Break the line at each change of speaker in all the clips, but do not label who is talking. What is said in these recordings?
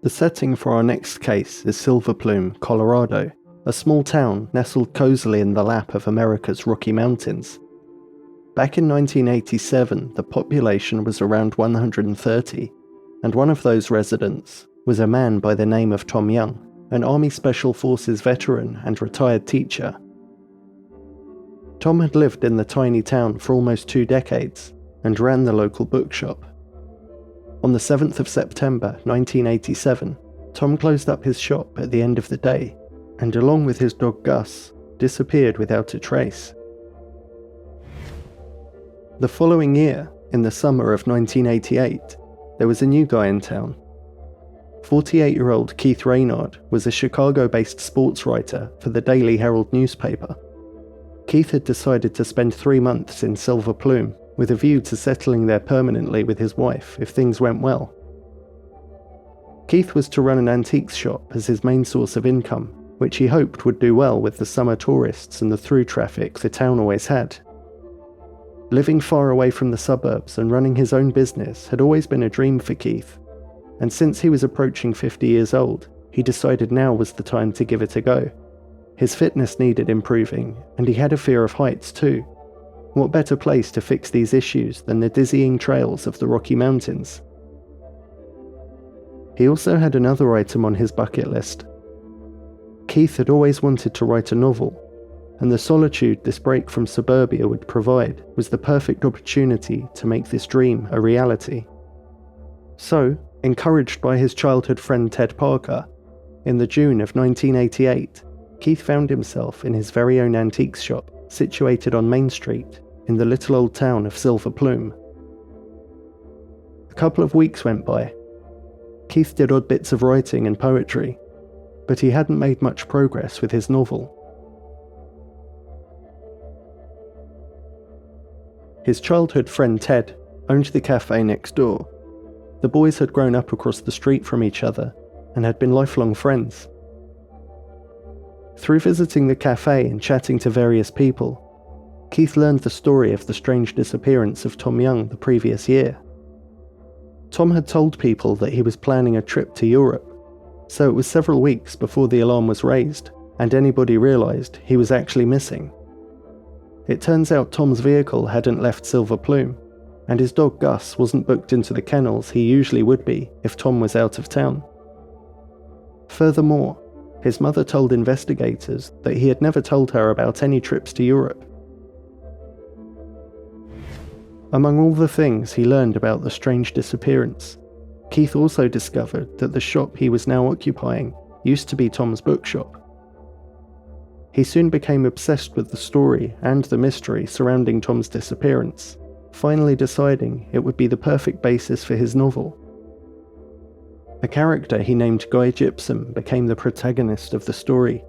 The setting for our next case is Silver Plume, Colorado, a small town nestled cozily in the lap of America's Rocky Mountains. Back in 1987, the population was around 130, and one of those residents was a man by the name of Tom Young, an Army Special Forces veteran and retired teacher. Tom had lived in the tiny town for almost 2 decades and ran the local bookshop. On the 7th of September 1987, Tom closed up his shop at the end of the day and, along with his dog Gus, disappeared without a trace. The following year, in the summer of 1988, there was a new guy in town. 48-year-old Keith Raynard was a Chicago-based sports writer for the Daily Herald newspaper. Keith had decided to spend 3 months in Silver Plume with a view to settling there permanently with his wife if things went well. Keith was to run an antiques shop as his main source of income, which he hoped would do well with the summer tourists and the through traffic the town always had. Living far away from the suburbs and running his own business had always been a dream for Keith, and since he was approaching 50 years old, he decided now was the time to give it a go. His fitness needed improving, and he had a fear of heights too. What better place to fix these issues than the dizzying trails of the Rocky Mountains? He also had another item on his bucket list. Keith had always wanted to write a novel, and the solitude this break from suburbia would provide was the perfect opportunity to make this dream a reality. So, encouraged by his childhood friend Ted Parker, in the June of 1988, Keith found himself in his very own antiques shop, situated on Main Street, in the little old town of Silver Plume. A couple of weeks went by. Keith did odd bits of writing and poetry, but he hadn't made much progress with his novel. His childhood friend Ted owned the cafe next door. The boys had grown up across the street from each other and had been lifelong friends. Through visiting the cafe and chatting to various people, Keith learned the story of the strange disappearance of Tom Young the previous year. Tom had told people that he was planning a trip to Europe, so it was several weeks before the alarm was raised and anybody realised he was actually missing. It turns out Tom's vehicle hadn't left Silver Plume, and his dog Gus wasn't booked into the kennels he usually would be if Tom was out of town. Furthermore, his mother told investigators that he had never told her about any trips to Europe. Among all the things he learned about the strange disappearance, Keith also discovered that the shop he was now occupying used to be Tom's bookshop. He soon became obsessed with the story and the mystery surrounding Tom's disappearance, finally deciding it would be the perfect basis for his novel. A character he named Guy Gypsum became the protagonist of the story,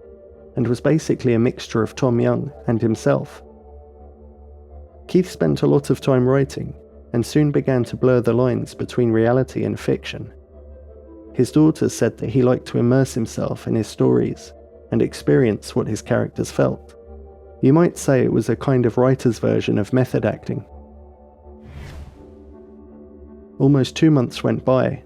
and was basically a mixture of Tom Young and himself. Keith spent a lot of time writing, and soon began to blur the lines between reality and fiction. His daughters said that he liked to immerse himself in his stories and experience what his characters felt. You might say it was a kind of writer's version of method acting. Almost 2 months went by,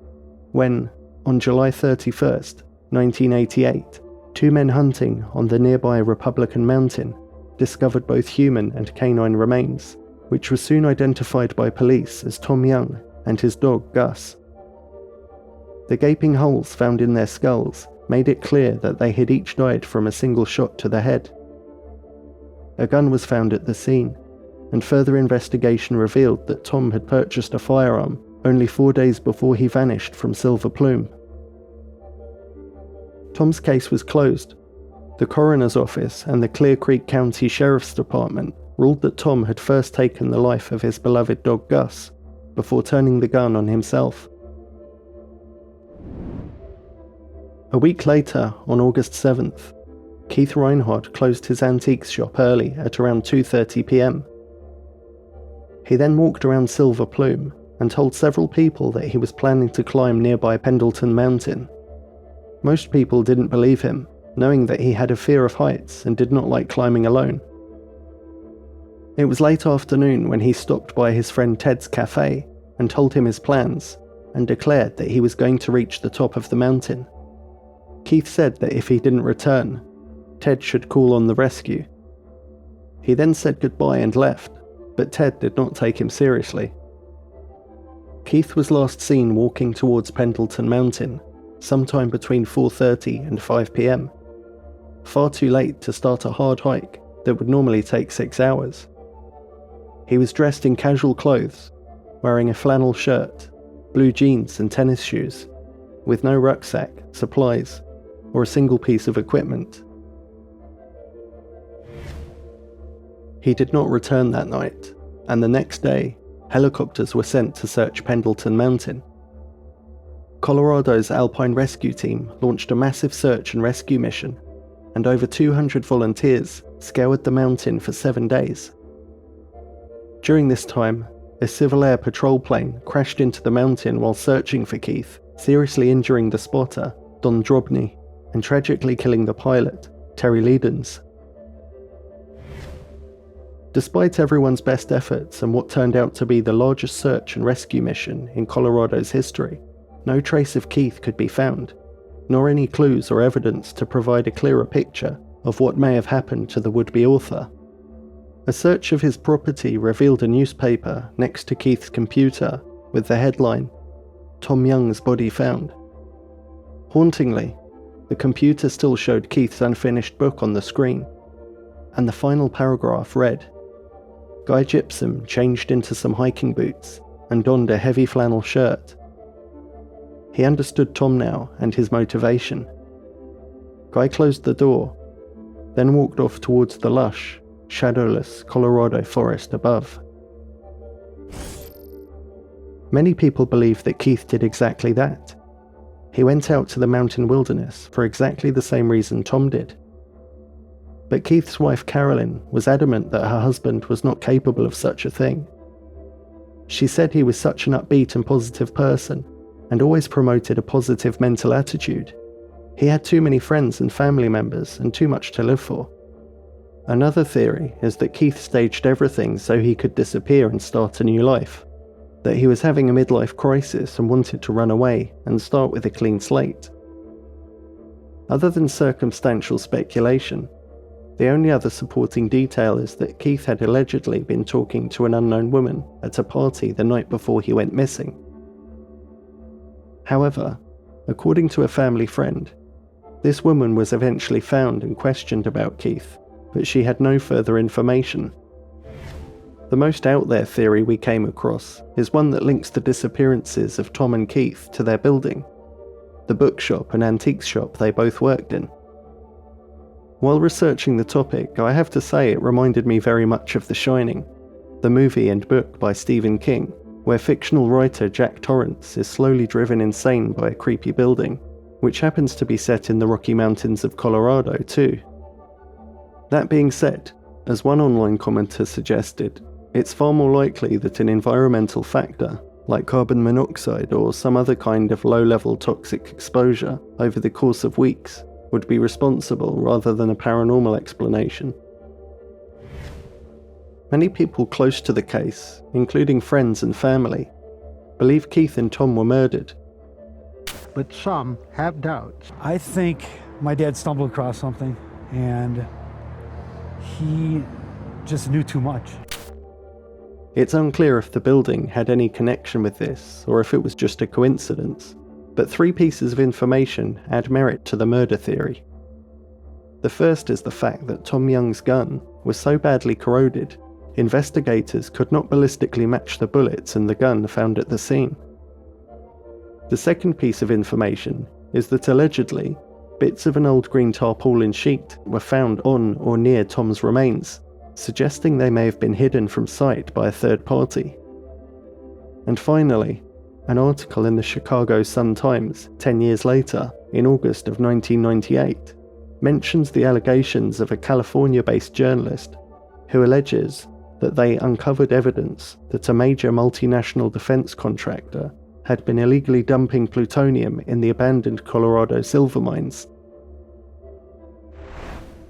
when, on July 31st, 1988, 2 men hunting on the nearby Republican Mountain discovered both human and canine remains, which was soon identified by police as Tom Young and his dog Gus. The gaping holes found in their skulls made it clear that they had each died from a single shot to the head. A gun was found at the scene, and further investigation revealed that Tom had purchased a firearm only 4 days before he vanished from Silver Plume. Tom's case was closed. The coroner's office and the Clear Creek County Sheriff's Department ruled that Tom had first taken the life of his beloved dog Gus, before turning the gun on himself. A week later, on August 7th, Keith Reinhardt closed his antiques shop early at around 2:30 p.m. He then walked around Silver Plume and told several people that he was planning to climb nearby Pendleton Mountain. Most people didn't believe him, knowing that he had a fear of heights and did not like climbing alone. It was late afternoon when he stopped by his friend Ted's cafe and told him his plans, and declared that he was going to reach the top of the mountain. Keith said that if he didn't return, Ted should call on the rescue. He then said goodbye and left, but Ted did not take him seriously. Keith was last seen walking towards Pendleton Mountain, sometime between 4:30 and 5 p.m, far too late to start a hard hike that would normally take 6 hours. He was dressed in casual clothes, wearing a flannel shirt, blue jeans and tennis shoes, with no rucksack, supplies, or a single piece of equipment. He did not return that night, and the next day, helicopters were sent to search Pendleton Mountain. Colorado's Alpine Rescue Team launched a massive search and rescue mission, and over 200 volunteers scoured the mountain for 7 days. During this time, a Civil Air Patrol plane crashed into the mountain while searching for Keith, seriously injuring the spotter, Don Drobny, and tragically killing the pilot, Terry Leedens. Despite everyone's best efforts and what turned out to be the largest search and rescue mission in Colorado's history, no trace of Keith could be found, nor any clues or evidence to provide a clearer picture of what may have happened to the would-be author. A search of his property revealed a newspaper next to Keith's computer with the headline, "Tom Young's Body Found." Hauntingly, the computer still showed Keith's unfinished book on the screen, and the final paragraph read, "Guy Gypsum changed into some hiking boots and donned a heavy flannel shirt." He understood Tom now and his motivation. Guy closed the door, then walked off towards the lush, shadowless Colorado forest above. Many people believe that Keith did exactly that. He went out to the mountain wilderness for exactly the same reason Tom did. But Keith's wife Carolyn was adamant that her husband was not capable of such a thing. She said he was such an upbeat and positive person, and always promoted a positive mental attitude. He had too many friends and family members and too much to live for. Another theory is that Keith staged everything so he could disappear and start a new life, that he was having a midlife crisis and wanted to run away and start with a clean slate. Other than circumstantial speculation, the only other supporting detail is that Keith had allegedly been talking to an unknown woman at a party the night before he went missing. However, according to a family friend, this woman was eventually found and questioned about Keith, but she had no further information. The most out there theory we came across is one that links the disappearances of Tom and Keith to their building, the bookshop and antiques shop they both worked in. While researching the topic, I have to say it reminded me very much of The Shining, the movie and book by Stephen King, where fictional writer Jack Torrance is slowly driven insane by a creepy building, which happens to be set in the Rocky Mountains of Colorado too. That being said, as one online commenter suggested, it's far more likely that an environmental factor, like carbon monoxide or some other kind of low-level toxic exposure over the course of weeks, would be responsible rather than a paranormal explanation. Many people close to the case, including friends and family, believe Keith and Tom were murdered.
But some have doubts.
I think my dad stumbled across something and he just knew too much.
It's unclear if the building had any connection with this or if it was just a coincidence, but 3 pieces of information add merit to the murder theory. The first is the fact that Tom Young's gun was so badly corroded, investigators could not ballistically match the bullets in the gun found at the scene. The second piece of information is that allegedly, bits of an old green tarpaulin sheet were found on or near Tom's remains, suggesting they may have been hidden from sight by a third party. And finally, an article in the Chicago Sun-Times 10 years later, in August of 1998, mentions the allegations of a California-based journalist who alleges that they uncovered evidence that a major multinational defense contractor had been illegally dumping plutonium in the abandoned Colorado silver mines.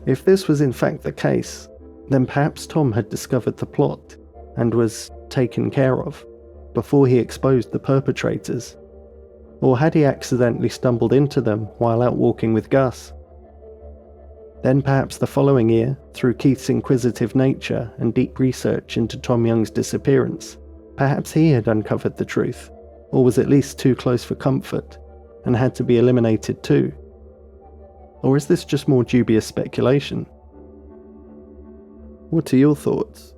If this was in fact the case, then perhaps Tom had discovered the plot and was taken care of before he exposed the perpetrators. Or had he accidentally stumbled into them while out walking with Gus? Then perhaps the following year, through Keith's inquisitive nature and deep research into Tom Young's disappearance, perhaps he had uncovered the truth, or was at least too close for comfort, and had to be eliminated too. Or is this just more dubious speculation? What are your thoughts?